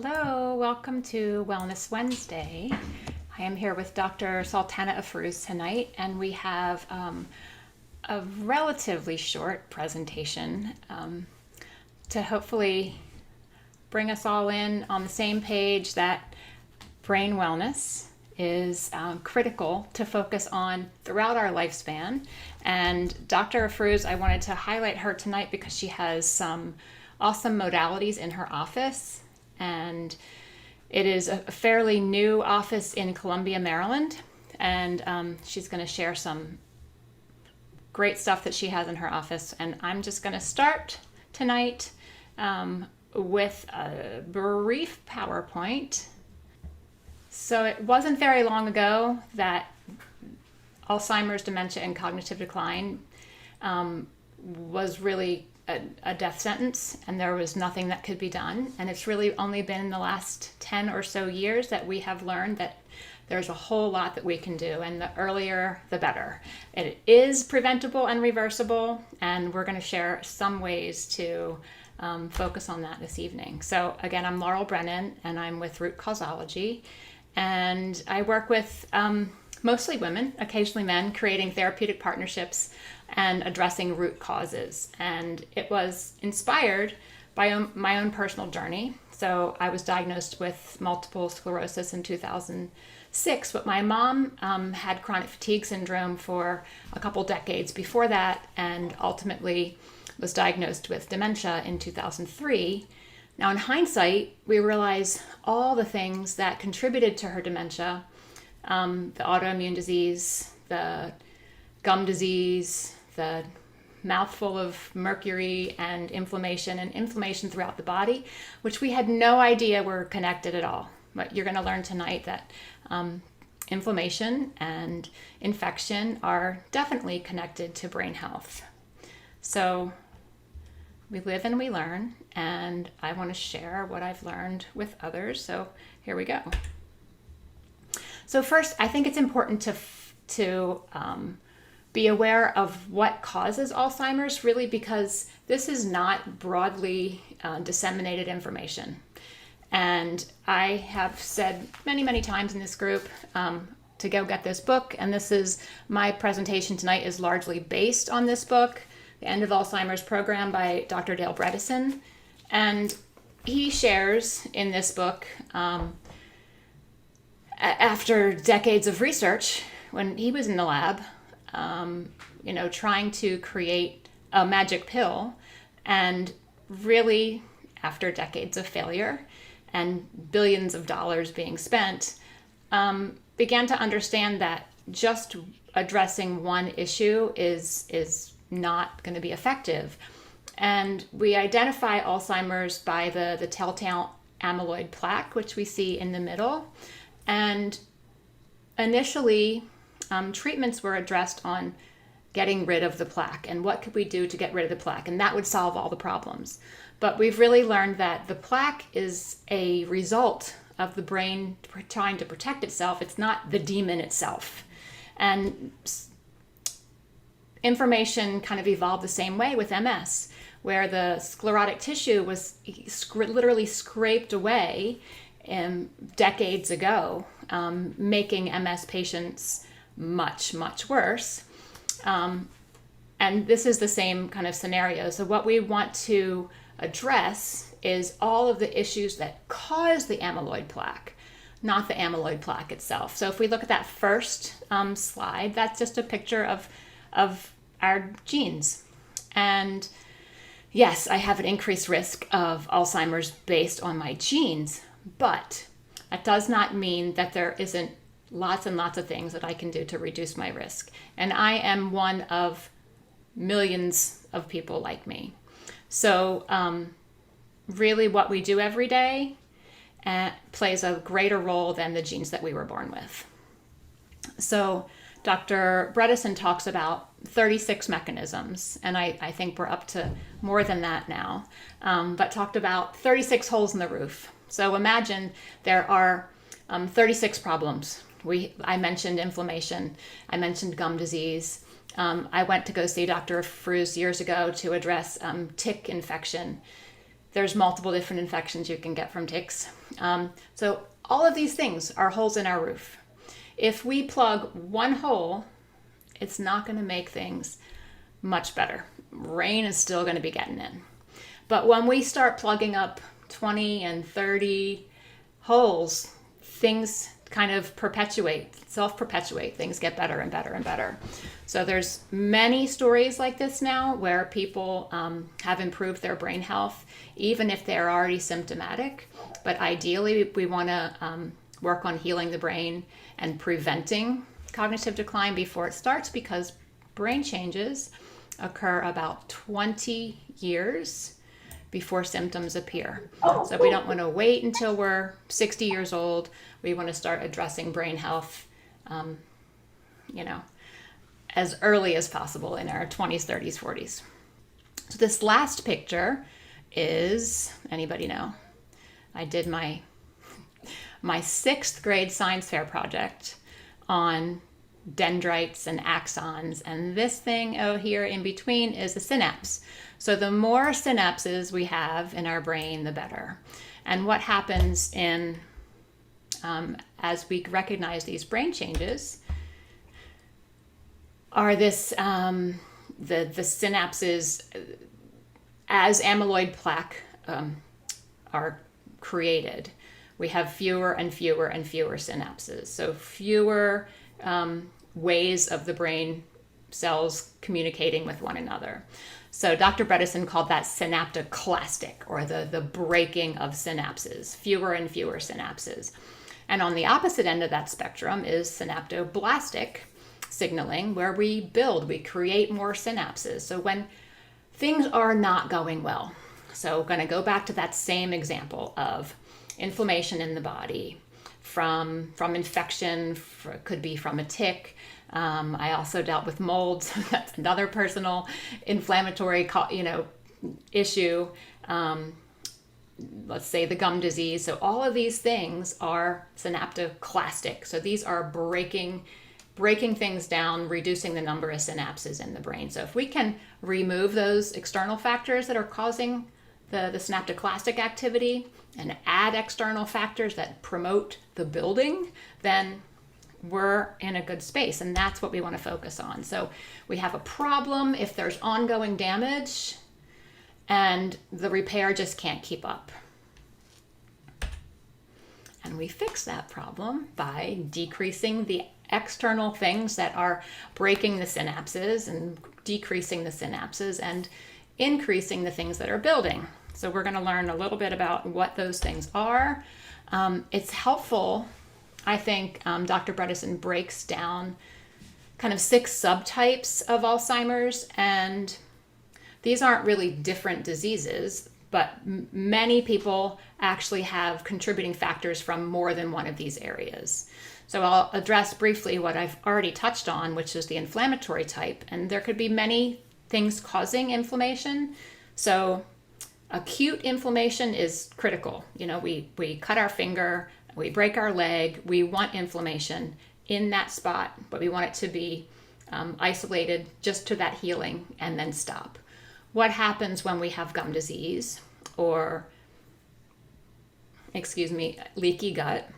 Hello, welcome to Wellness Wednesday. I am here with Dr. Sultana Afrooz tonight, and we have a relatively short presentation to hopefully bring us all in on the same page that brain wellness is critical to focus on throughout our lifespan. And Dr. Afrooz, I wanted to highlight her tonight because she has some awesome modalities in her office. And it is a fairly new office in Columbia, Maryland. And she's going to share some great stuff that she has in her office. And I'm just going to start tonight with a brief PowerPoint. So it wasn't very long ago that Alzheimer's, dementia, and cognitive decline was really a death sentence, and there was nothing that could be done. And it's really only been in the last 10 or so years that we have learned that there's a whole lot that we can do, and the earlier the better. It is preventable and reversible, and we're going to share some ways to focus on that this evening. So again, I'm Laurel Brennan, and I'm with Root Causology, and I work with mostly women, occasionally men, creating therapeutic partnerships and addressing root causes. And it was inspired by my own personal journey. So I was diagnosed with multiple sclerosis in 2006, but my mom had chronic fatigue syndrome for a couple decades before that, and ultimately was diagnosed with dementia in 2003. Now in hindsight, we realize all the things that contributed to her dementia, the autoimmune disease, the gum disease, the mouthful of mercury, and inflammation throughout the body, which we had no idea were connected at all. But you're going to learn tonight that inflammation and infection are definitely connected to brain health. So we live and we learn, and I want to share what I've learned with others. So here we go. So first, I think it's important to be aware of what causes Alzheimer's, really, because this is not broadly disseminated information. And I have said many, many times in this group to go get this book, and this is my presentation tonight is largely based on this book, The End of Alzheimer's Program by Dr. Dale Bredesen. And he shares in this book, after decades of research, when he was in the lab, trying to create a magic pill, and really after decades of failure and billions of dollars being spent, began to understand that just addressing one issue is not going to be effective. And we identify Alzheimer's by the telltale amyloid plaque, which we see in the middle. And initially, treatments were addressed on getting rid of the plaque and what could we do to get rid of the plaque, and that would solve all the problems. But we've really learned that the plaque is a result of the brain trying to protect itself. It's not the demon itself. And inflammation kind of evolved the same way with MS, where the sclerotic tissue was literally scraped away decades ago, making MS patients much, much worse. And this is the same kind of scenario. So what we want to address is all of the issues that cause the amyloid plaque, not the amyloid plaque itself. So if we look at that first slide, that's just a picture of our genes. And yes, I have an increased risk of Alzheimer's based on my genes, but that does not mean that there isn't lots and lots of things that I can do to reduce my risk. And I am one of millions of people like me. So really what we do every day plays a greater role than the genes that we were born with. So Dr. Bredesen talks about 36 mechanisms, and I think we're up to more than that now, but talked about 36 holes in the roof. So imagine there are 36 problems. I mentioned inflammation. I mentioned gum disease. I went to go see Dr. Afrooz years ago to address tick infection. There's multiple different infections you can get from ticks. So all of these things are holes in our roof. If we plug one hole, it's not going to make things much better. Rain is still going to be getting in. But when we start plugging up 20 and 30 holes, things kind of self-perpetuate. Things get better and better and better. So there's many stories like this now where people have improved their brain health, even if they're already symptomatic. But ideally, we want to work on healing the brain and preventing cognitive decline before it starts, because brain changes occur about 20 years before symptoms appear. So we don't want to wait until we're 60 years old. We want to start addressing brain health, as early as possible in our 20s, 30s, 40s. So this last picture is, anybody know? I did my 6th grade science fair project on dendrites and axons, and this thing here in between is the synapse. So the more synapses we have in our brain, the better. And what happens as we recognize these brain changes are the synapses, as amyloid plaque are created, we have fewer and fewer and fewer synapses. So fewer ways of the brain cells communicating with one another. So Dr. Bredesen called that synaptoclastic, or the breaking of synapses, fewer and fewer synapses. And on the opposite end of that spectrum is synaptoblastic signaling, where we create more synapses. So when things are not going well, so we're going to go back to that same example of inflammation in the body from infection, could be from a tick. I also dealt with mold, so that's another personal inflammatory, issue. Let's say the gum disease. So all of these things are synaptoclastic. So these are breaking things down, reducing the number of synapses in the brain. So if we can remove those external factors that are causing the synaptoclastic activity and add external factors that promote the building, then we're in a good space. And that's what we want to focus on. So we have a problem if there's ongoing damage and the repair just can't keep up. And we fix that problem by decreasing the external things that are breaking the synapses and decreasing the synapses and increasing the things that are building. So we're going to learn a little bit about what those things are. It's helpful, I think. Dr. Bredesen breaks down kind of 6 subtypes of Alzheimer's, and these aren't really different diseases, but many people actually have contributing factors from more than one of these areas. So I'll address briefly what I've already touched on, which is the inflammatory type, and there could be many things causing inflammation. So acute inflammation is critical. We cut our finger, we break our leg, we want inflammation in that spot, but we want it to be isolated just to that healing and then stop. What happens when we have gum disease or, leaky gut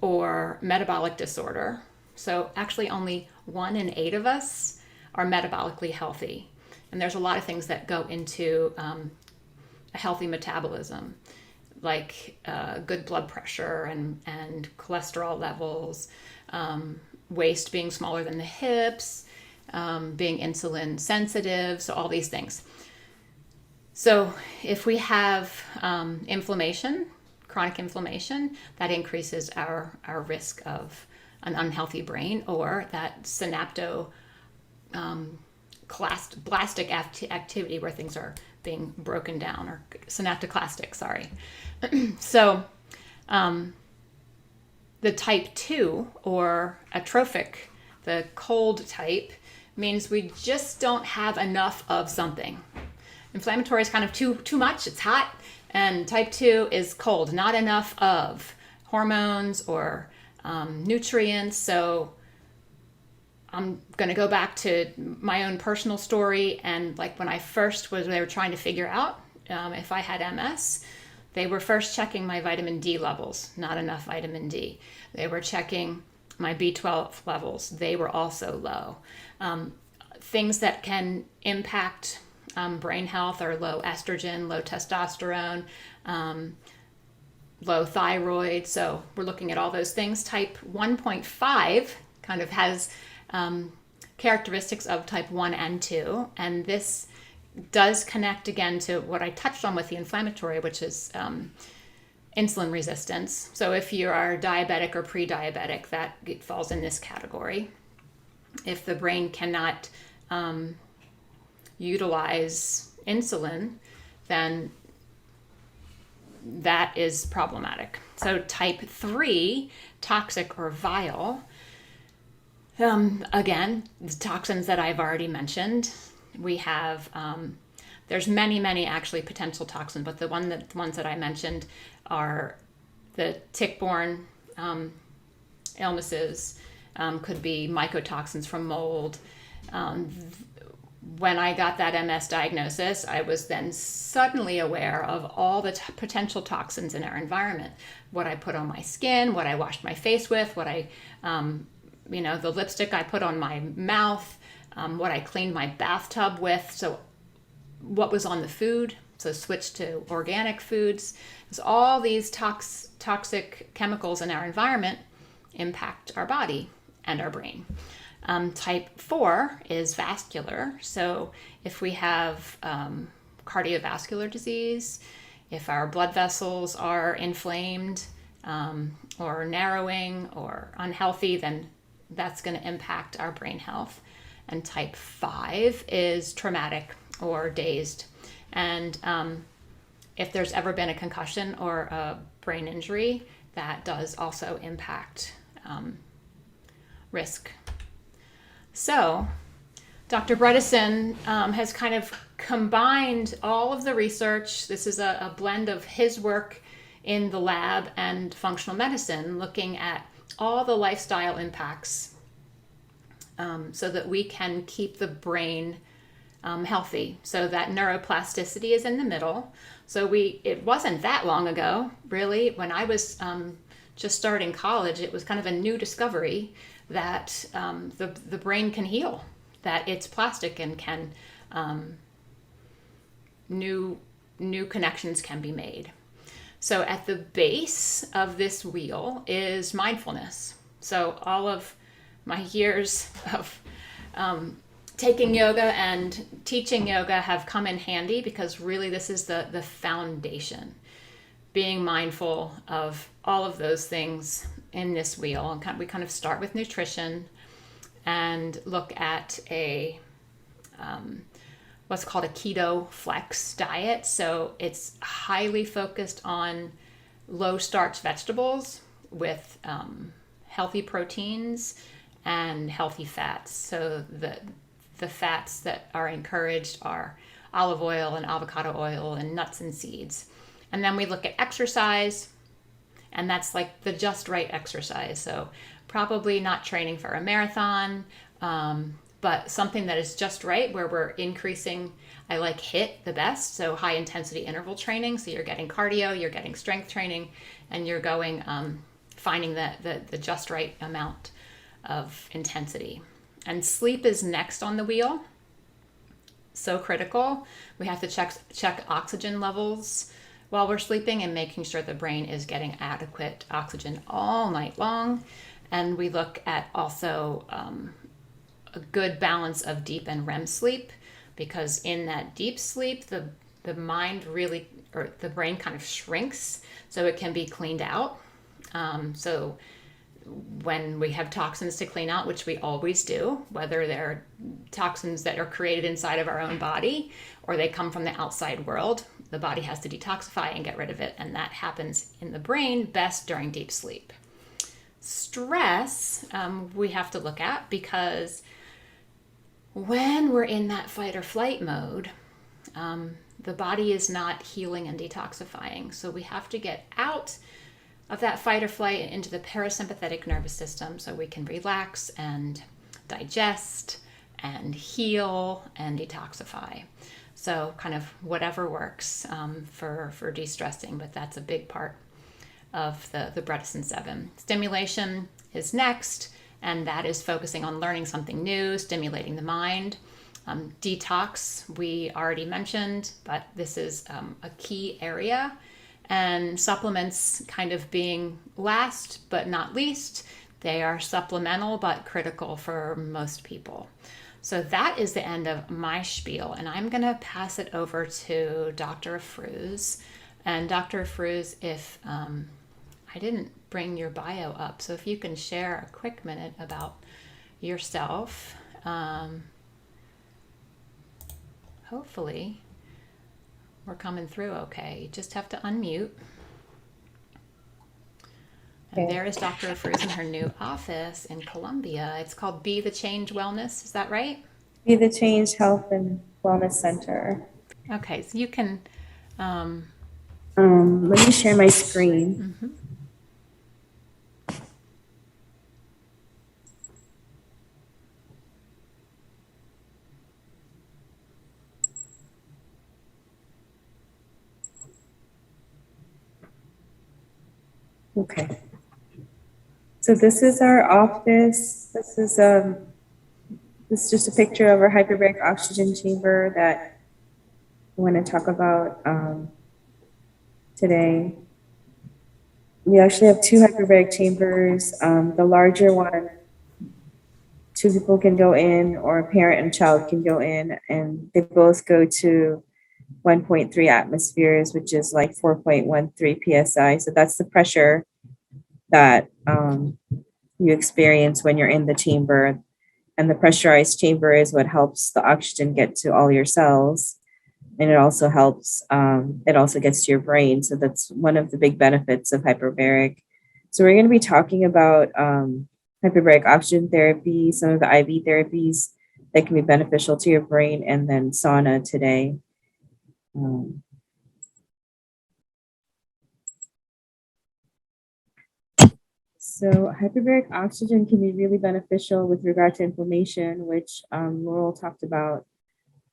or metabolic disorder? So actually only 1 in 8 of us are metabolically healthy. And there's a lot of things that go into a healthy metabolism, like good blood pressure and cholesterol levels, waist being smaller than the hips, being insulin sensitive, so all these things. So if we have inflammation, chronic inflammation, that increases our risk of an unhealthy brain, or that synaptoblastic activity where things are being broken down, or synaptoclastic, sorry. So the type 2 or atrophic, the cold type, means we just don't have enough of something. Inflammatory is kind of too much, it's hot, and type 2 is cold, not enough of hormones or nutrients. So I'm going to go back to my own personal story, and like when I first they were trying to figure out if I had MS, they were first checking my vitamin D levels, not enough vitamin D. They were checking my B12 levels. They were also low. Things that can impact brain health are low estrogen, low testosterone, low thyroid. So we're looking at all those things. Type 1.5 kind of has characteristics of type 1 and 2. And this does connect again to what I touched on with the inflammatory, which is insulin resistance. So if you are diabetic or pre-diabetic, that falls in this category. If the brain cannot utilize insulin, then that is problematic. So type 3, toxic or vile, again, the toxins that I've already mentioned. We have, there's many actually potential toxins, but the ones that I mentioned are the tick-borne illnesses, could be mycotoxins from mold. When I got that MS diagnosis, I was then suddenly aware of all the potential toxins in our environment. What I put on my skin, what I washed my face with, what I, the lipstick I put on my mouth, what I cleaned my bathtub with. So what was on the food, so switch to organic foods. Because all these toxic chemicals in our environment impact our body and our brain. Type 4 is vascular. So if we have cardiovascular disease, if our blood vessels are inflamed or narrowing or unhealthy, then that's going to impact our brain health. And type 5 is traumatic or dazed. And if there's ever been a concussion or a brain injury, that does also impact risk. So Dr. Bredesen has kind of combined all of the research. This is a blend of his work in the lab and functional medicine, looking at all the lifestyle impacts so that we can keep the brain healthy. So that neuroplasticity is in the middle. So it wasn't that long ago, really, when I was just starting college, it was kind of a new discovery that the brain can heal, that it's plastic and can new connections can be made. So at the base of this wheel is mindfulness. So all of my years of taking yoga and teaching yoga have come in handy, because really this is the foundation. Being mindful of all of those things in this wheel. And we kind of start with nutrition and look at a what's called a keto flex diet. So it's highly focused on low starch vegetables with healthy proteins and healthy fats. So the fats that are encouraged are olive oil and avocado oil and nuts and seeds. And then we look at exercise, and that's like the just right exercise. So probably not training for a marathon, but something that is just right, where we're increasing. I like HIIT the best, so high intensity interval training. So you're getting cardio, you're getting strength training, and you're going, finding the just right amount of intensity. And sleep is next on the wheel. So critical. We have to check oxygen levels while we're sleeping and making sure the brain is getting adequate oxygen all night long. And we look at also a good balance of deep and REM sleep, because in that deep sleep, the mind really, or the brain kind of shrinks so it can be cleaned out. So when we have toxins to clean out, which we always do, whether they're toxins that are created inside of our own body or they come from the outside world, the body has to detoxify and get rid of it. And that happens in the brain best during deep sleep. Stress, we have to look at, because when we're in that fight or flight mode, the body is not healing and detoxifying. So we have to get out of that fight or flight and into the parasympathetic nervous system so we can relax and digest and heal and detoxify. So kind of whatever works for de-stressing, but that's a big part of the Bredesen Seven. Stimulation is next, and that is focusing on learning something new, stimulating the mind. Detox, we already mentioned, but this is a key area. And supplements kind of being last but not least. They are supplemental but critical for most people. So that is the end of my spiel, and I'm going to pass it over to Dr. Afrooz. And Dr. Afrooz, if I didn't bring your bio up, so if you can share a quick minute about yourself. Hopefully we're coming through okay. You just have to unmute. And Okay. there is Dr. Afrooz in her new office in Columbia. It's called Be the Change Wellness. Is that right? Be the Change Health and Wellness Center. Okay, so you can. Let me share my screen. Mm-hmm. Okay. So this is our office. This is just a picture of our hyperbaric oxygen chamber that I want to talk about today. We actually have two hyperbaric chambers. The larger one, two people can go in, or a parent and child can go in, and they both go to 1.3 atmospheres, which is like 4.13 psi. So that's the pressure that you experience when you're in the chamber. And the pressurized chamber is what helps the oxygen get to all your cells. And it also helps, it also gets to your brain. So that's one of the big benefits of hyperbaric. So we're going to be talking about hyperbaric oxygen therapy, some of the IV therapies that can be beneficial to your brain, and then sauna today. So hyperbaric oxygen can be really beneficial with regard to inflammation, which Laurel talked about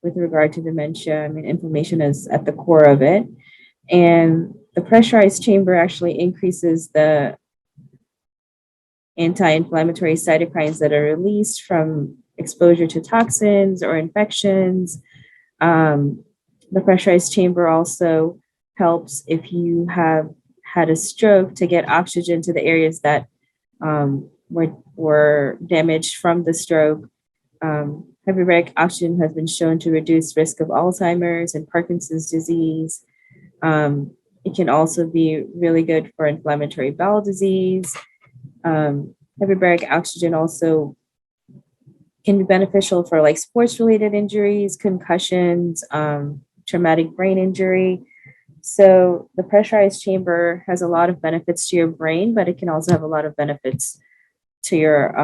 with regard to dementia. I mean, inflammation is at the core of it. And the pressurized chamber actually increases the anti-inflammatory cytokines that are released from exposure to toxins or infections. The pressurized chamber also helps if you have had a stroke to get oxygen to the areas that were damaged from the stroke. Hyperbaric oxygen has been shown to reduce risk of Alzheimer's and Parkinson's disease. It can also be really good for inflammatory bowel disease. Hyperbaric oxygen also can be beneficial for like sports-related injuries, concussions, traumatic brain injury. So the pressurized chamber has a lot of benefits to your brain, but it can also have a lot of benefits to your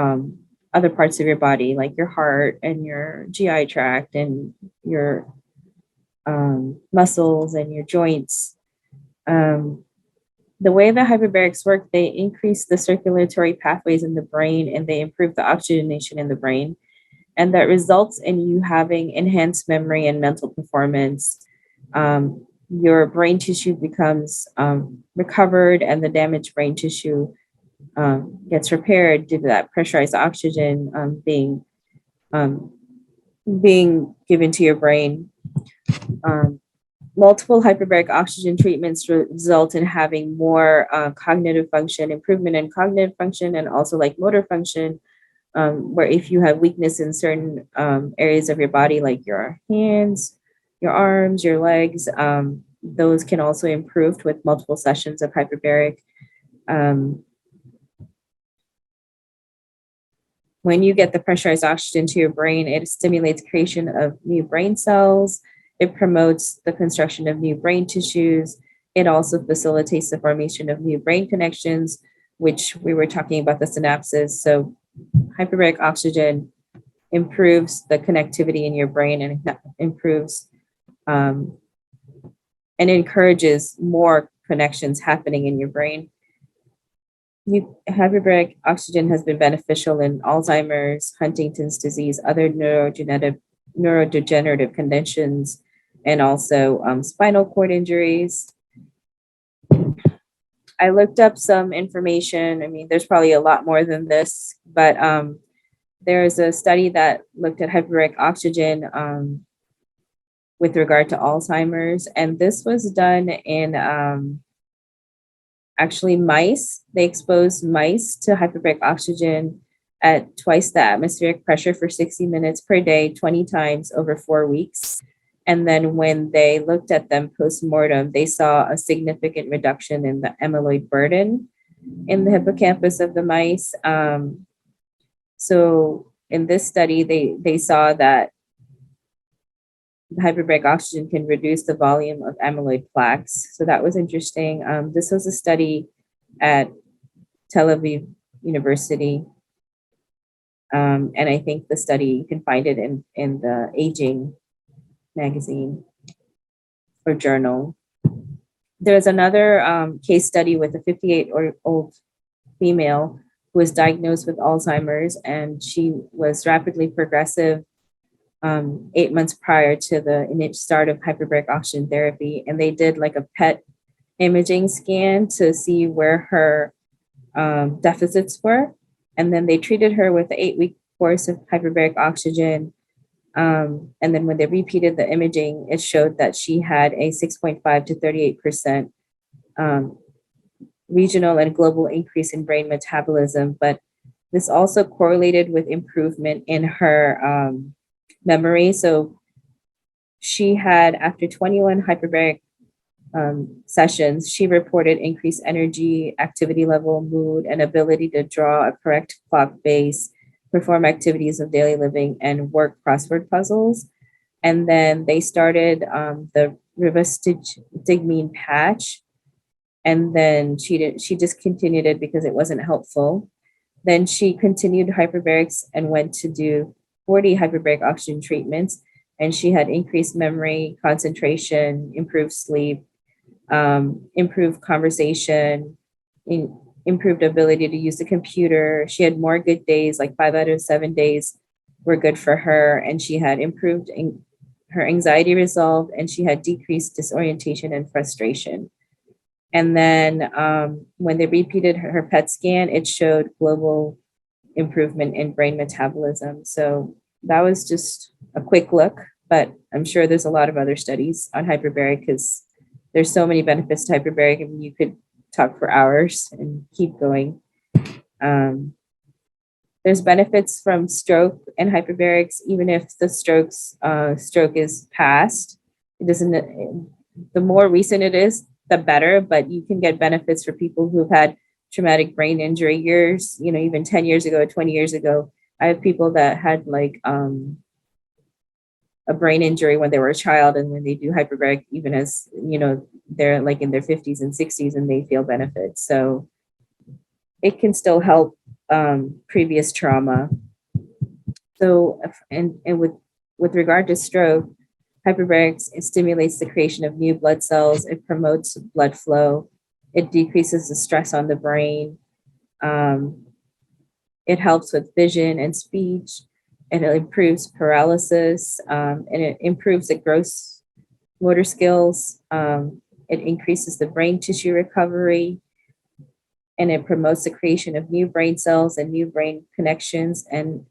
other parts of your body, like your heart and your GI tract and your muscles and your joints. The way that hyperbarics work, they increase the circulatory pathways in the brain and they improve the oxygenation in the brain. And that results in you having enhanced memory and mental performance. Your brain tissue becomes recovered and the damaged brain tissue gets repaired due to that pressurized oxygen being given to your brain. Multiple hyperbaric oxygen treatments result in having more cognitive function, improvement in cognitive function, and also like motor function, where if you have weakness in certain areas of your body, like your hands, your arms, your legs, those can also improve with multiple sessions of hyperbaric. When you get the pressurized oxygen to your brain, it stimulates creation of new brain cells. It promotes the construction of new brain tissues. It also facilitates the formation of new brain connections, which we were talking about the synapses. So hyperbaric oxygen improves the connectivity in your brain and improves and encourages more connections happening in your brain. Hyperbaric oxygen has been beneficial in Alzheimer's, Huntington's disease, other neurodegenerative conditions. and also spinal cord injuries. I looked up some information. I mean, there's probably a lot more than this, but there's a study that looked at hyperbaric oxygen with regard to Alzheimer's, and this was done in actually mice. They exposed mice to hyperbaric oxygen at twice the atmospheric pressure for 60 minutes per day, 20 times over 4 weeks. And then when they looked at them post-mortem, they saw a significant reduction in the amyloid burden in the hippocampus of the mice. So in this study, they saw that hyperbaric oxygen can reduce the volume of amyloid plaques. So that was interesting. This was a study at Tel Aviv University. And I think the study, you can find it in the Aging magazine or journal. There's another case study with a 58-year-old female who was diagnosed with Alzheimer's, and she was rapidly progressive 8 months prior to the start of hyperbaric oxygen therapy. And they did like a PET imaging scan to see where her deficits were. And then they treated her with an 8-week course of hyperbaric oxygen. And then when they repeated the imaging, it showed that she had a 6.5 to 38% regional and global increase in brain metabolism. But this also correlated with improvement in her memory. So she had, after 21 hyperbaric sessions, she reported increased energy, activity level, mood, and ability to draw a correct clock face, perform activities of daily living, and work crossword puzzles. And then they started the rivastigmine patch, and then she discontinued it because it wasn't helpful. Then she continued hyperbarics and went to do 40 hyperbaric oxygen treatments, and she had increased memory, concentration, improved sleep, improved conversation, improved ability to use the computer. She had more good days, like 5 out of 7 days were good for her, and she had improved her anxiety resolved, and she had decreased disorientation and frustration. And then when they repeated her PET scan, it showed global improvement in brain metabolism. So that was just a quick look, but I'm sure there's a lot of other studies on hyperbaric because there's so many benefits to hyperbaric. I mean, you could talk for hours and keep going. There's benefits from stroke and hyperbarics, even if the stroke is past. It doesn't. The more recent it is, the better. But you can get benefits for people who've had traumatic brain injury years. You know, even 10 years ago, 20 years ago. I have people that had like a brain injury when they were a child, and when they do hyperbaric, even as you know, they're like in their 50s and 60s, and they feel benefits. So it can still help previous trauma. So, and with regard to stroke, hyperbarics, it stimulates the creation of new blood cells. It promotes blood flow. It decreases the stress on the brain. It helps with vision and speech. And it improves paralysis. And it improves the gross motor skills. It increases the brain tissue recovery. And it promotes the creation of new brain cells and new brain connections. And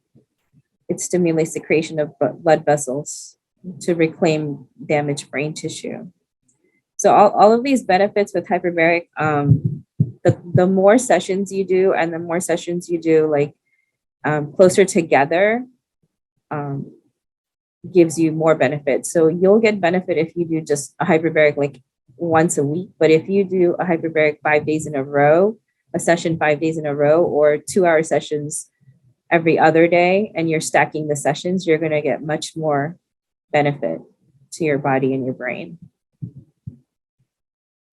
it stimulates the creation of blood vessels to reclaim damaged brain tissue. So all of these benefits with hyperbaric, the more sessions you do, and the more sessions you do like closer together, gives you more benefits. So you'll get benefit if you do just a hyperbaric like once a week. But if you do a hyperbaric 5 days in a row, a session 5 days in a row, or 2-hour sessions every other day, and you're stacking the sessions, you're going to get much more benefit to your body and your brain.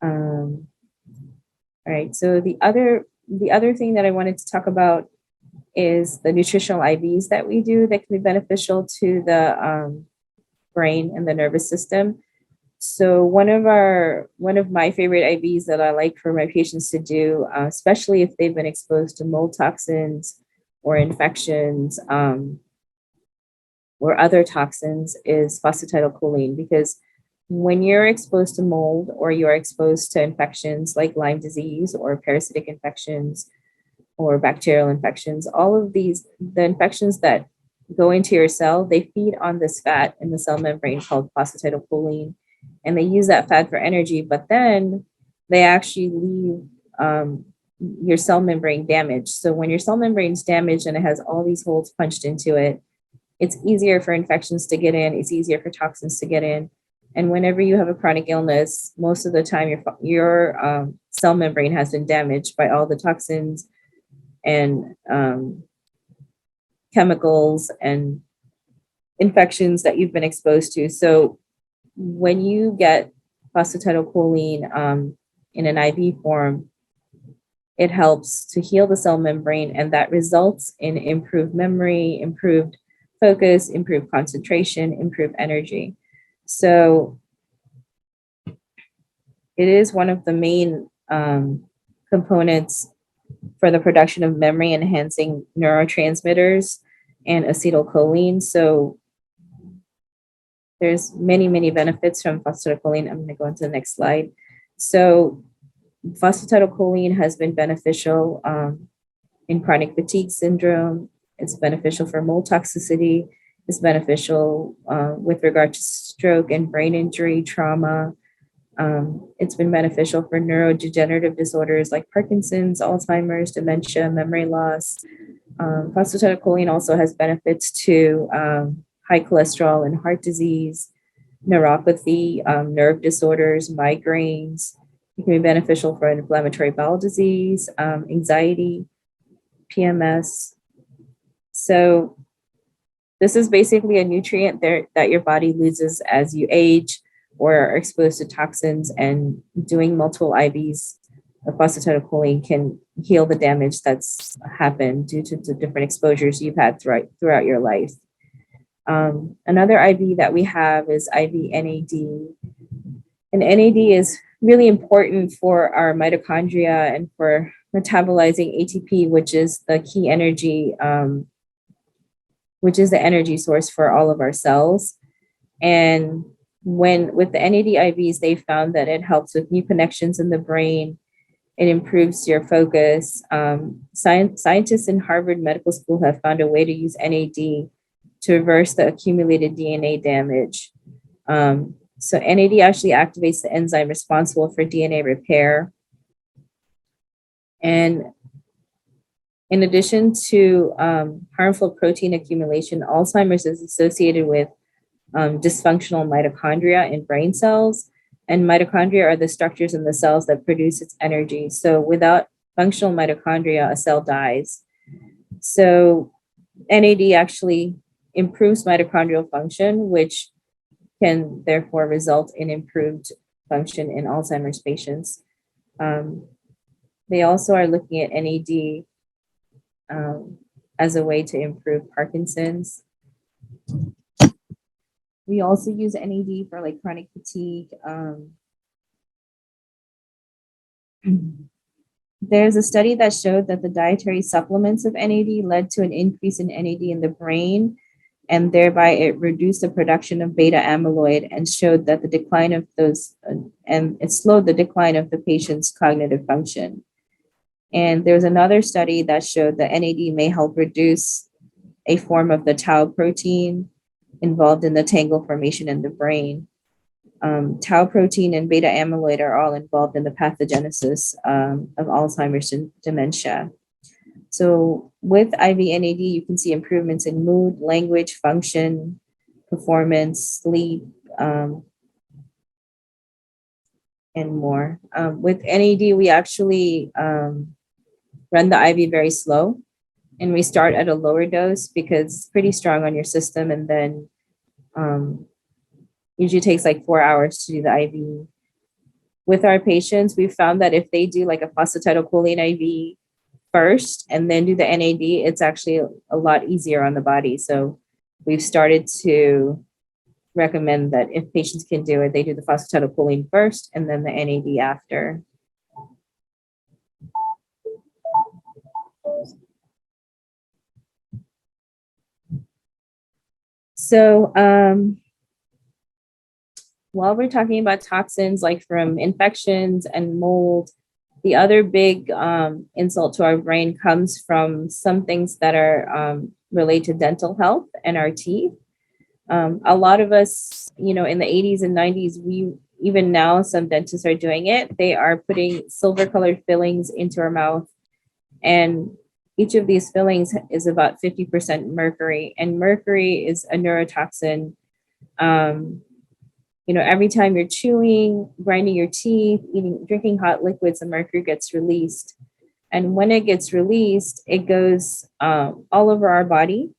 All right. So the other thing that I wanted to talk about is the nutritional IVs that we do that can be beneficial to the brain and the nervous system. So one of my favorite IVs that I like for my patients to do, especially if they've been exposed to mold toxins or infections or other toxins, is Phosphatidyl Choline, because when you're exposed to mold or you're exposed to infections like Lyme disease or parasitic infections or bacterial infections, all of these, the infections that go into your cell, they feed on this fat in the cell membrane called phosphatidyl choline, and they use that fat for energy, but then they actually leave your cell membrane damaged. So when your cell membrane is damaged and it has all these holes punched into it, it's easier for infections to get in, it's easier for toxins to get in. And whenever you have a chronic illness, most of the time your cell membrane has been damaged by all the toxins and chemicals and infections that you've been exposed to. So when you get phosphatidylcholine in an IV form, it helps to heal the cell membrane, and that results in improved memory, improved focus, improved concentration, improved energy. So it is one of the main components for the production of memory enhancing neurotransmitters and acetylcholine. So there's many, many benefits from phosphatidylcholine. I'm going to go into the next slide. So phosphatidylcholine has been beneficial in chronic fatigue syndrome. It's beneficial for mold toxicity. It's beneficial with regard to stroke and brain injury, trauma. It's been beneficial for neurodegenerative disorders like Parkinson's, Alzheimer's, dementia, memory loss. Phosphatidylcholine also has benefits to high cholesterol and heart disease, neuropathy, nerve disorders, migraines. It can be beneficial for inflammatory bowel disease, anxiety, PMS. So this is basically a nutrient there that your body loses as you age or are exposed to toxins, and doing multiple IVs of phosphatidylcholine can heal the damage that's happened due to the different exposures you've had throughout your life. Another IV that we have is IV NAD. And NAD is really important for our mitochondria and for metabolizing ATP, which is the key energy, which is the energy source for all of our cells. And with the NAD IVs, they found that it helps with new connections in the brain. It improves your focus. Scientists in Harvard Medical School have found a way to use NAD to reverse the accumulated DNA damage. So NAD actually activates the enzyme responsible for DNA repair. And in addition to harmful protein accumulation, Alzheimer's is associated with dysfunctional mitochondria in brain cells. And mitochondria are the structures in the cells that produce its energy. So without functional mitochondria, a cell dies. So NAD actually improves mitochondrial function, which can therefore result in improved function in Alzheimer's patients. They also are looking at NAD as a way to improve Parkinson's. We also use NAD for like chronic fatigue. There's a study that showed that the dietary supplements of NAD led to an increase in NAD in the brain, and thereby it reduced the production of beta amyloid and showed that the decline of those, and it slowed the decline of the patient's cognitive function. And there's another study that showed that NAD may help reduce a form of the tau protein involved in the tangle formation in the brain. Tau protein and beta amyloid are all involved in the pathogenesis of Alzheimer's and dementia. So with IV NAD, you can see improvements in mood, language, function, performance, sleep, and more. With NAD, we actually run the IV very slow, and we start at a lower dose because it's pretty strong on your system, and then usually takes like 4 hours to do the IV. With our patients, we found that if they do like a phosphatidylcholine IV first and then do the NAD, it's actually a lot easier on the body. So we've started to recommend that if patients can do it, they do the phosphatidylcholine first and then the NAD after. So while we're talking about toxins, like from infections and mold, the other big insult to our brain comes from some things that are related to dental health and our teeth. A lot of us, in the 80s and 90s, even now, some dentists are doing it. They are putting silver colored fillings into our mouth. And each of these fillings is about 50% mercury. And mercury is a neurotoxin. Every time you're chewing, grinding your teeth, drinking hot liquids, the mercury gets released. And when it gets released, it goes all over our body.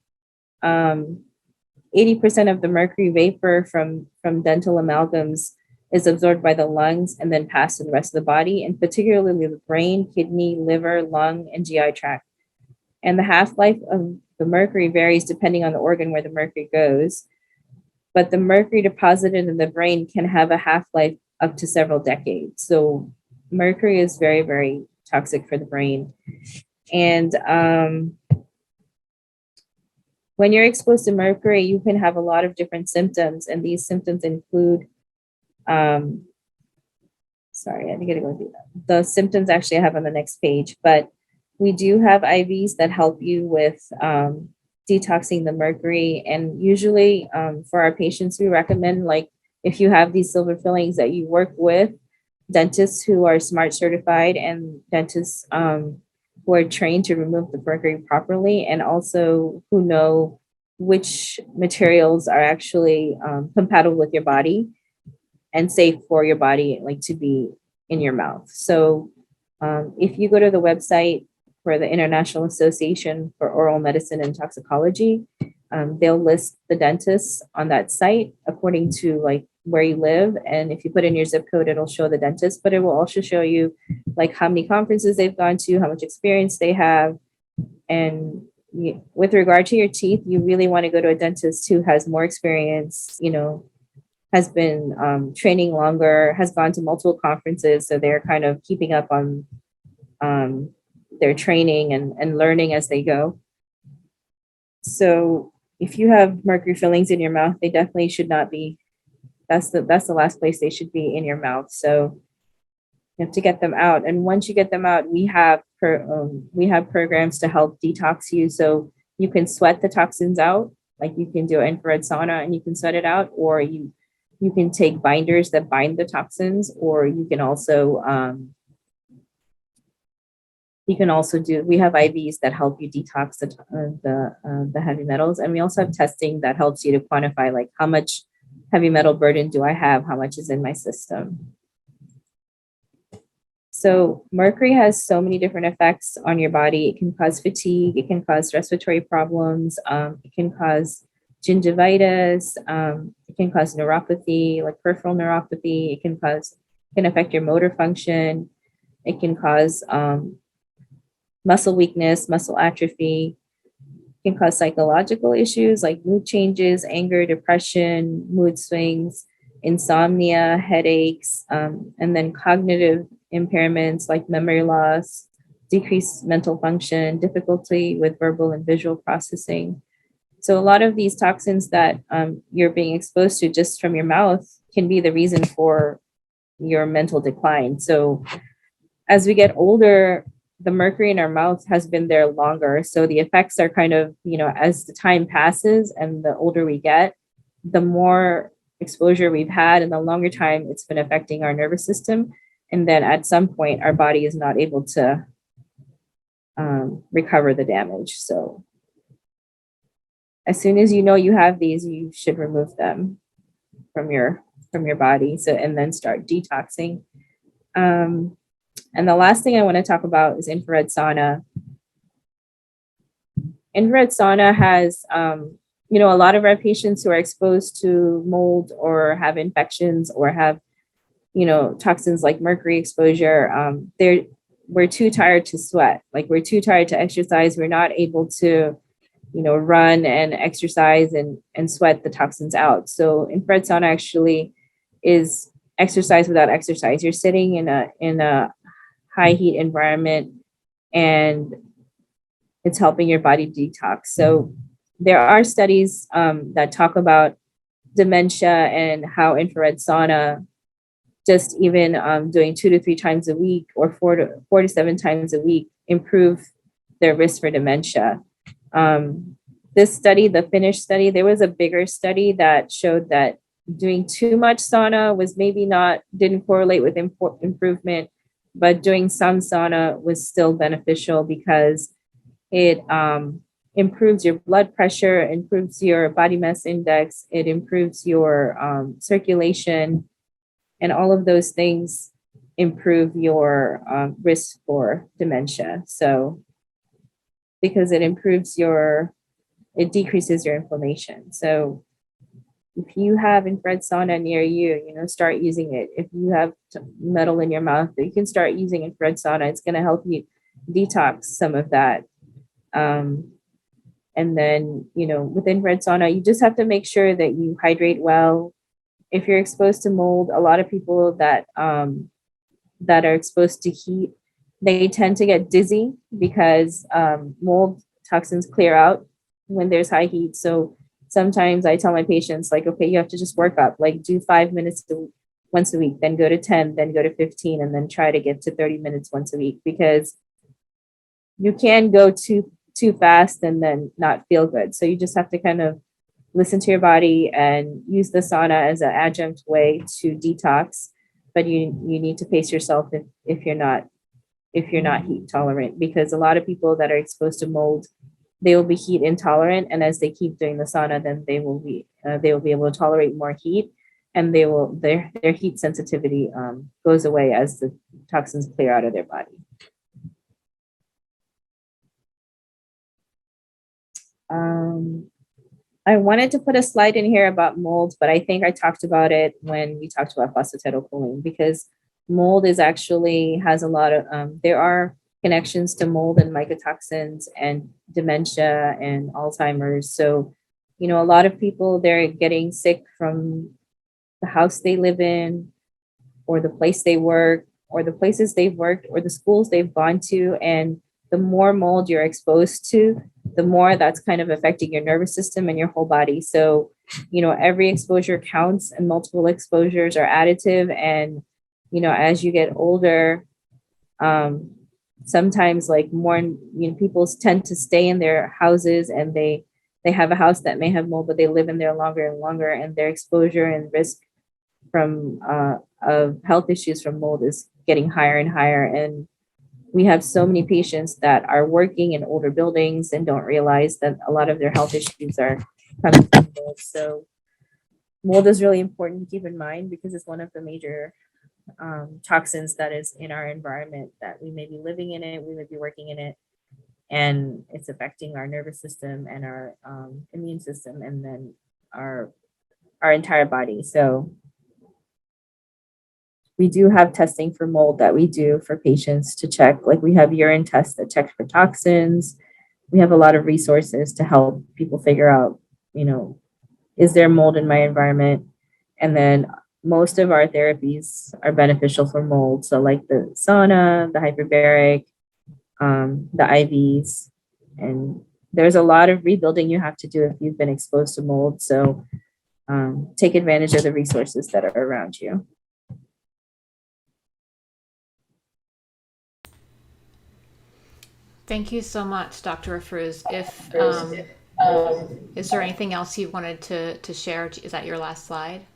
80% of the mercury vapor from dental amalgams is absorbed by the lungs and then passed to the rest of the body, and particularly the brain, kidney, liver, lung, and GI tract. And the half-life of the mercury varies depending on the organ where the mercury goes. But the mercury deposited in the brain can have a half-life up to several decades. So mercury is very, very toxic for the brain. And when you're exposed to mercury, you can have a lot of different symptoms. And these symptoms include, sorry, I'm going to go through that. The symptoms actually I have on the next page, but we do have IVs that help you with detoxing the mercury. And usually for our patients, we recommend, like, if you have these silver fillings, that you work with dentists who are SMART certified and dentists who are trained to remove the mercury properly, and also who know which materials are actually compatible with your body and safe for your body, like to be in your mouth. So if you go to the website for the International Association for Oral Medicine and Toxicology, they'll list the dentists on that site according to like where you live. And if you put in your zip code, it'll show the dentist, but it will also show you like how many conferences they've gone to, how much experience they have. And with regard to your teeth, you really want to go to a dentist who has more experience, has been training longer, has gone to multiple conferences. So they're kind of keeping up on their training and learning as they go. So if you have mercury fillings in your mouth, they definitely should not be, that's the last place they should be, in your mouth. So you have to get them out. And once you get them out, we have programs to help detox you. So you can sweat the toxins out, like you can do an infrared sauna and you can sweat it out, or you can take binders that bind the toxins, or you can also we have IVs that help you detox the heavy metals. And we also have testing that helps you to quantify, like, how much heavy metal burden do I have? How much is in my system? So mercury has so many different effects on your body. It can cause fatigue. It can cause respiratory problems. It can cause gingivitis. It can cause neuropathy, like peripheral neuropathy. It can affect your motor function. It can cause muscle weakness, muscle atrophy. It can cause psychological issues like mood changes, anger, depression, mood swings, insomnia, headaches, and then cognitive impairments like memory loss, decreased mental function, difficulty with verbal and visual processing. So a lot of these toxins that you're being exposed to just from your mouth can be the reason for your mental decline. So as we get older, the mercury in our mouth has been there longer. So the effects are kind of, as the time passes and the older we get, the more exposure we've had and the longer time it's been affecting our nervous system. And then at some point, our body is not able to recover the damage. So as soon as you have these, you should remove them from your body. So, and then start detoxing. And the last thing I want to talk about is infrared sauna. Infrared sauna has, a lot of our patients who are exposed to mold or have infections or have, toxins like mercury exposure, we're too tired to sweat. Like, we're too tired to exercise. We're not able to, run and exercise and sweat the toxins out. So infrared sauna actually is exercise without exercise. You're sitting in a high heat environment and it's helping your body detox. So there are studies that talk about dementia and how infrared sauna, just even doing 2 to 3 times a week or 4 to 7 times a week, improve their risk for dementia. This study, the Finnish study, there was a bigger study that showed that doing too much sauna was maybe didn't correlate with improvement, but doing some sauna was still beneficial because it improves your blood pressure, improves your body mass index, it improves your circulation, and all of those things improve your risk for dementia. So because it decreases your inflammation. So if you have infrared sauna near you, start using it. If you have metal in your mouth, you can start using infrared sauna. It's going to help you detox some of that. And then, with infrared sauna, you just have to make sure that you hydrate well. If you're exposed to mold, a lot of people that are exposed to heat, they tend to get dizzy because mold toxins clear out when there's high heat. So sometimes I tell my patients, like, okay, you have to just work up, like do 5 minutes once a week, then go to 10, then go to 15, and then try to get to 30 minutes once a week, because you can go too fast and then not feel good. So you just have to kind of listen to your body and use the sauna as an adjunct way to detox. But you need to pace yourself if you're not heat tolerant, because a lot of people that are exposed to mold, they will be heat intolerant, and as they keep doing the sauna, then they will be able to tolerate more heat, and their heat sensitivity goes away as the toxins clear out of their body. I wanted to put a slide in here about mold, but I think I talked about it when we talked about Phosphatidyl Choline, because mold has a lot of, there are connections to mold and mycotoxins and dementia and Alzheimer's. So, a lot of people, they're getting sick from the house they live in, or the place they work, or the places they've worked, or the schools they've gone to. And the more mold you're exposed to, the more that's kind of affecting your nervous system and your whole body. So, every exposure counts, and multiple exposures are additive. And, as you get older, sometimes like more, people tend to stay in their houses, and they have a house that may have mold, but they live in there longer and longer, and their exposure and risk from of health issues from mold is getting higher and higher. And we have so many patients that are working in older buildings and don't realize that a lot of their health issues are coming from mold. So mold is really important to keep in mind, because it's one of the major toxins that is in our environment, that we may be living in it, we may be working in it, and it's affecting our nervous system and our immune system, and then our entire body. So we do have testing for mold that we do for patients to check. Like, we have urine tests that check for toxins. We have a lot of resources to help people figure out, is there mold in my environment? And then most of our therapies are beneficial for mold. So like the sauna, the hyperbaric, the IVs, and there's a lot of rebuilding you have to do if you've been exposed to mold. So take advantage of the resources that are around you. Thank you so much, Dr. Afrooz. Is there anything else you wanted to share? Is that your last slide?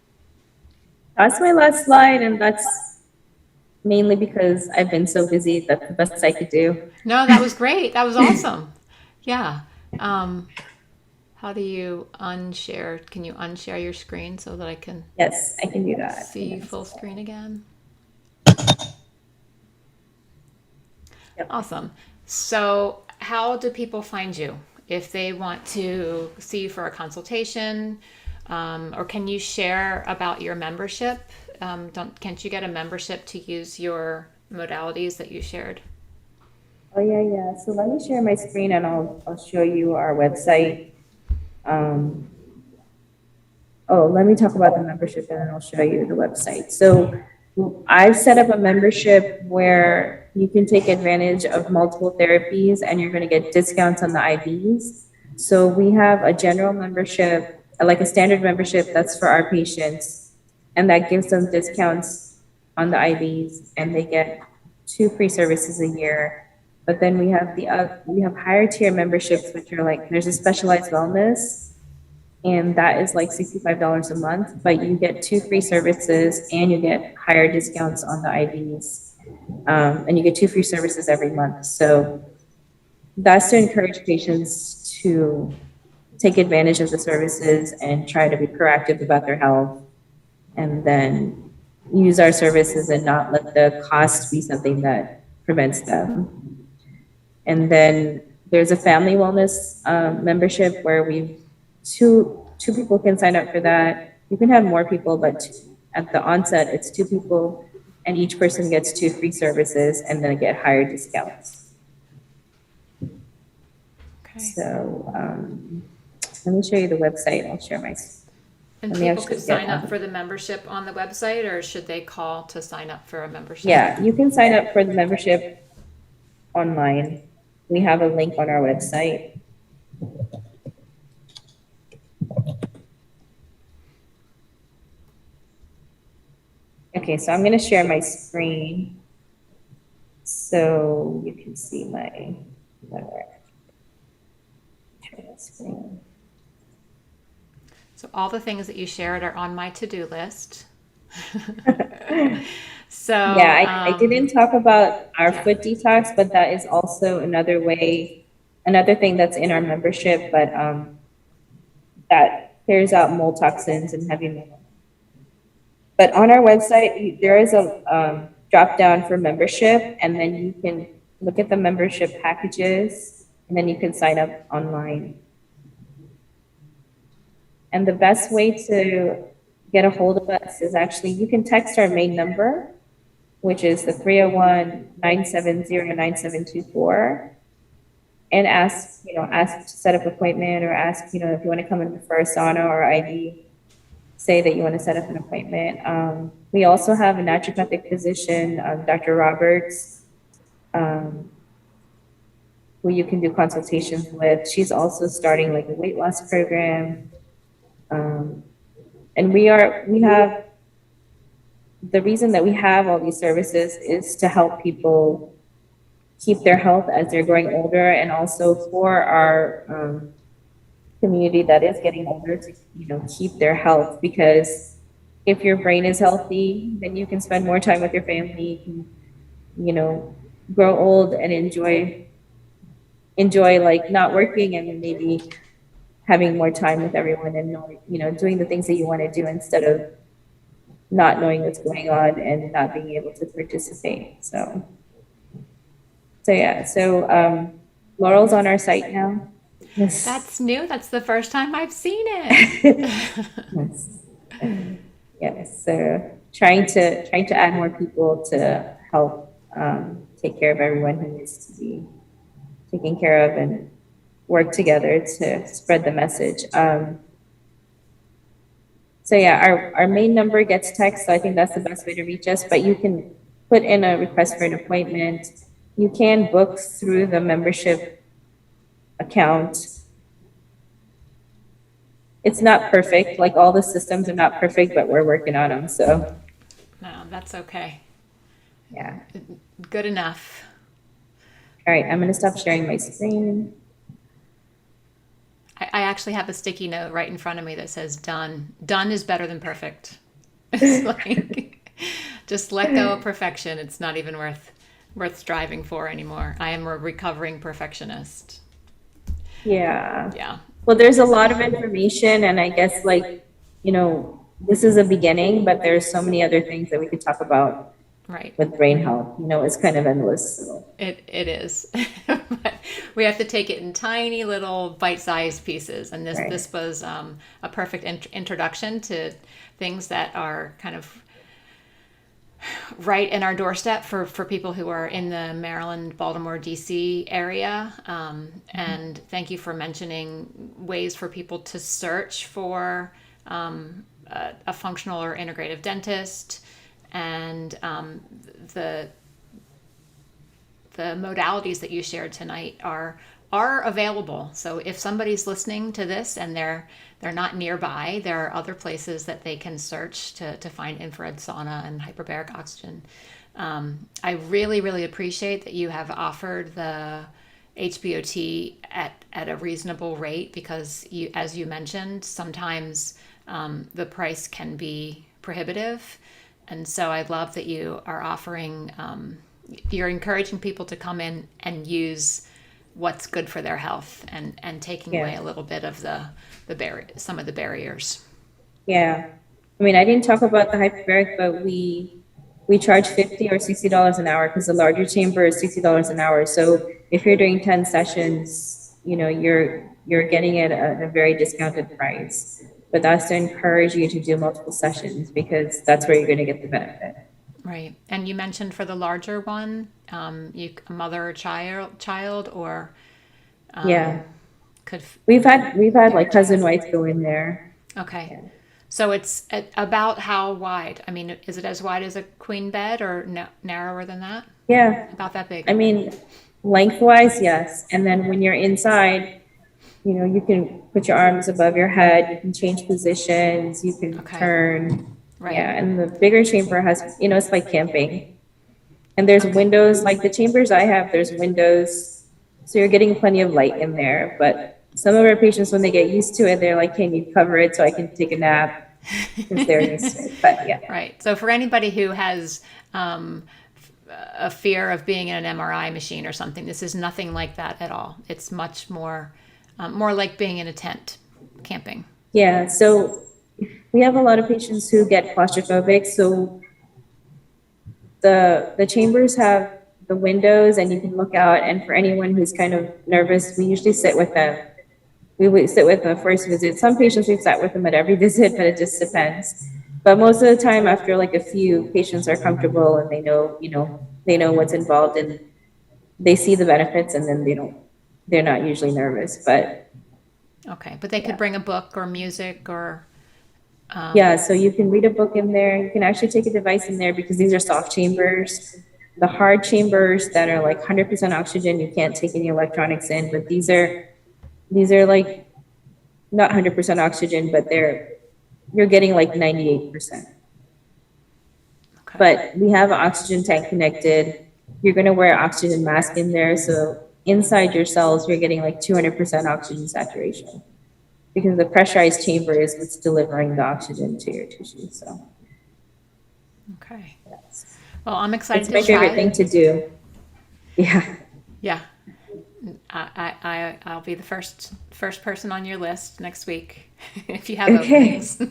That's my last slide, and that's mainly because I've been so busy. That's the best I could do. No, that was great. That was awesome. Yeah. How do you unshare? Can you unshare your screen so that I can? Yes, I can do that. See you full screen again. Yep. Awesome. So how do people find you if they want to see you for a consultation? Or can you share about your membership? Can't you get a membership to use your modalities that you shared? Oh, yeah. So let me share my screen, and I'll show you our website. Let me talk about the membership, and then I'll show you the website. So I've set up a membership where you can take advantage of multiple therapies, and you're going to get discounts on the IVs. So we have a general membership, like a standard membership that's for our patients, and that gives them discounts on the IVs, and they get 2 free services a year. But then we have higher tier memberships, which are like, there's a specialized wellness, and that is like $65 a month, but you get 2 free services and you get higher discounts on the IVs. And you get 2 free services every month. So that's to encourage patients to take advantage of the services and try to be proactive about their health, and then use our services and not let the cost be something that prevents them. And then there's a family wellness membership where two people can sign up for that. You can have more people, but at the onset, it's 2 people, and each person gets 2 free services, and then get higher discounts. Okay. So let me show you the website. I'll share my. And let me people actually could get sign up one. for the membership on the website, or should they call to sign up for a membership? Yeah, you can sign up for the membership online. We have a link on our website. Okay, so I'm going to share my screen so you can see my share my screen. So all the things that you shared are on my to-do list. So Yeah, I didn't talk about our yeah. foot detox, but that is also another way, another thing that's in our membership, but that clears out mold toxins and heavy metals. But on our website, there is a drop down for membership, and then you can look at the membership packages, and then you can sign up online. And the best way to get a hold of us is actually, you can text our main number, which is the 301-970-9724, and ask to set up an appointment, or ask, if you want to come in for a sauna or IV, say that you want to set up an appointment. We also have a naturopathic physician, Dr. Roberts, who you can do consultations with. She's also starting like a weight loss program. And the reason that we have all these services is to help people keep their health as they're growing older, and also for our community that is getting older to keep their health, because if your brain is healthy, then you can spend more time with your family. You can grow old and enjoy like not working, and maybe having more time with everyone, and doing the things that you want to do, instead of not knowing what's going on and not being able to participate. So yeah, Laurel's on our site now. Yes. That's new. That's the first time I've seen it. Yes. So trying to add more people to help take care of everyone who needs to be taken care of, and work together to spread the message. So yeah, our main number gets text, so I think that's the best way to reach us, but you can put in a request for an appointment. You can book through the membership account. It's not perfect, like all the systems are not perfect, but we're working on them, so. No, that's okay. Yeah. Good enough. All right, I'm gonna stop sharing my screen. I actually have a sticky note right in front of me that says done. Done is better than perfect. It's like, just let go of perfection. It's not even worth striving for anymore. I am a recovering perfectionist. Yeah. Yeah. Well, there's a lot of information, and I guess this is a beginning, but there's so many other things that we could talk about. Right. With brain health, it's kind of endless. So. It is. But we have to take it in tiny little bite-sized pieces, and this was a perfect introduction to things that are kind of right in our doorstep for people who are in the Maryland, Baltimore, DC area. And thank you for mentioning ways for people to search for a functional or integrative dentist. And the modalities that you shared tonight are are available. So if somebody's listening to this and they're not nearby, there are other places that they can search to find infrared sauna and hyperbaric oxygen. I really, really appreciate that you have offered the HBOT at a reasonable rate, because you, as you mentioned, sometimes the price can be prohibitive. And so I love that you are offering, you're encouraging people to come in and use what's good for their health, and taking away a little bit of some of the barriers. Yeah. I mean, I didn't talk about the hyperbaric, but we charge $50 or $60 an hour, because the larger chamber is $60 an hour. So if you're doing 10 sessions, you know, you're getting it at a very discounted price. But that's to encourage you to do multiple sessions, because that's where you're going to get the benefit. Right. And you mentioned for the larger one, a mother or child, or could we've had like cousin wives go in there. Okay. Yeah. So it's about how wide? I mean, is it as wide as a queen bed, or narrower than that? Yeah. About that big? I mean, lengthwise, yes. And then when you're inside, you know, you can put your arms above your head, you can change positions, you can turn. Right. Yeah, and the bigger chamber has, you know, it's like camping. And there's windows, like the chambers I have, there's windows. So you're getting plenty of light in there. But some of our patients, when they get used to it, they're like, can you cover it so I can take a nap? Because they're used to it. But yeah. Right. So for anybody who has a fear of being in an MRI machine or something, this is nothing like that at all. It's much more like being in a tent camping. Yeah. So we have a lot of patients who get claustrophobic. So the chambers have the windows and you can look out. And for anyone who's kind of nervous, we usually sit with them. We would sit with them first visit. Some patients we've sat with them at every visit, but it just depends. But most of the time, after like a few, patients are comfortable and they know, you know, they know what's involved and they see the benefits, and then they're not usually nervous. But okay, but they could bring a book or music or. Yeah, so you can read a book in there. You can actually take a device in there, because these are soft chambers. The hard chambers that are like 100% oxygen, you can't take any electronics in. But these are like not 100% oxygen, but you're getting like 98%. Okay. But we have an oxygen tank connected. You're going to wear an oxygen mask in there. So inside your cells, you're getting like 200% oxygen saturation, because the pressurized chamber is what's delivering the oxygen to your tissues. So, okay. Well, I'm excited. It's my favorite thing to do. Yeah. Yeah. I'll be the first person on your list next week if you have openings.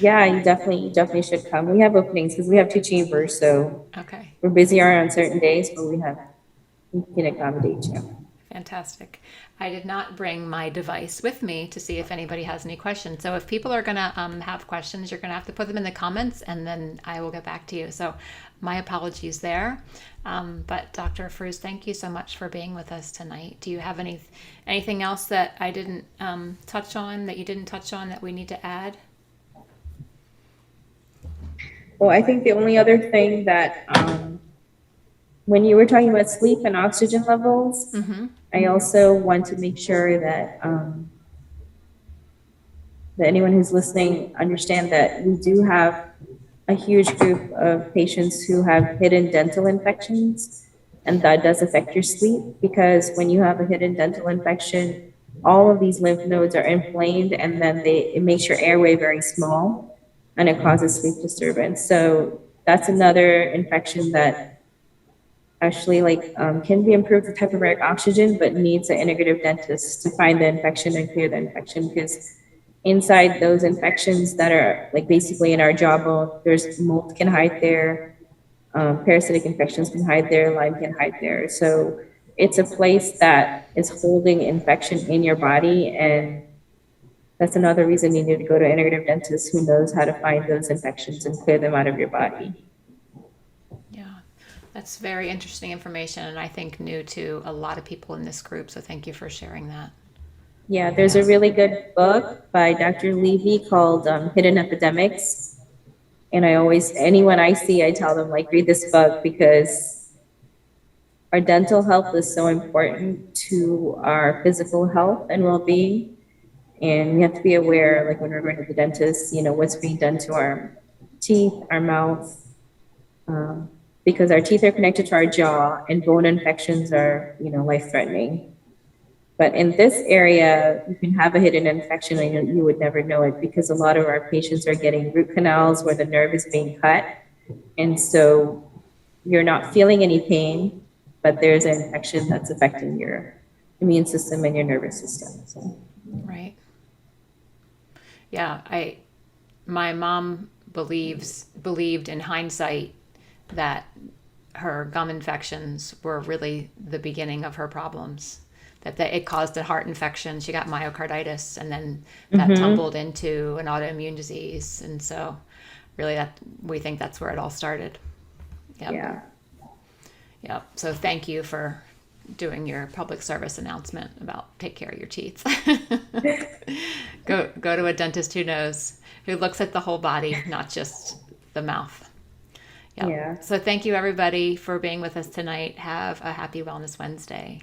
Yeah, you definitely should come. We have openings because we have 2 chambers, so Okay. we're busier on certain days, but we can accommodate you. Fantastic. I did not bring my device with me to see if anybody has any questions. So if people are going to have questions, you're going to have to put them in the comments, and then I will get back to you. So my apologies there. But Dr. Afrooz, thank you so much for being with us tonight. Do you have anything else that I didn't touch on, that you didn't touch on, that we need to add? Well, I think the only other thing that when you were talking about sleep and oxygen levels, I also want to make sure that that anyone who's listening understand that we do have a huge group of patients who have hidden dental infections, and that does affect your sleep, because when you have a hidden dental infection, all of these lymph nodes are inflamed, and then it makes your airway very small, and it causes sleep disturbance. So that's another infection that actually can be improved with hyperbaric oxygen, but needs an integrative dentist to find the infection and clear the infection, because inside those infections that are like basically in our jawbone, there's mold can hide there, parasitic infections can hide there, Lyme can hide there. So it's a place that is holding infection in your body, and that's another reason you need to go to an integrative dentist who knows how to find those infections and clear them out of your body. That's very interesting information, and I think new to a lot of people in this group. So thank you for sharing that. Yeah, there's a really good book by Dr. Levy called Hidden Epidemics. And anyone I see, I tell them, like, read this book, because our dental health is so important to our physical health and well-being. And we have to be aware, like when we're going to the dentist, what's being done to our teeth, our mouth, because our teeth are connected to our jaw, and bone infections are, life-threatening. But in this area, you can have a hidden infection and you would never know it, because a lot of our patients are getting root canals where the nerve is being cut. And so you're not feeling any pain, but there's an infection that's affecting your immune system and your nervous system. So. Right. Yeah, my mom believed in hindsight that her gum infections were really the beginning of her problems. That it caused a heart infection. She got myocarditis, and then that tumbled into an autoimmune disease. And so, really, we think that's where it all started. Yep. Yeah. Yep. So thank you for doing your public service announcement about take care of your teeth. Go to a dentist who knows, who looks at the whole body, not just the mouth. Yep. Yeah. So thank you everybody for being with us tonight. Have a happy Wellness Wednesday.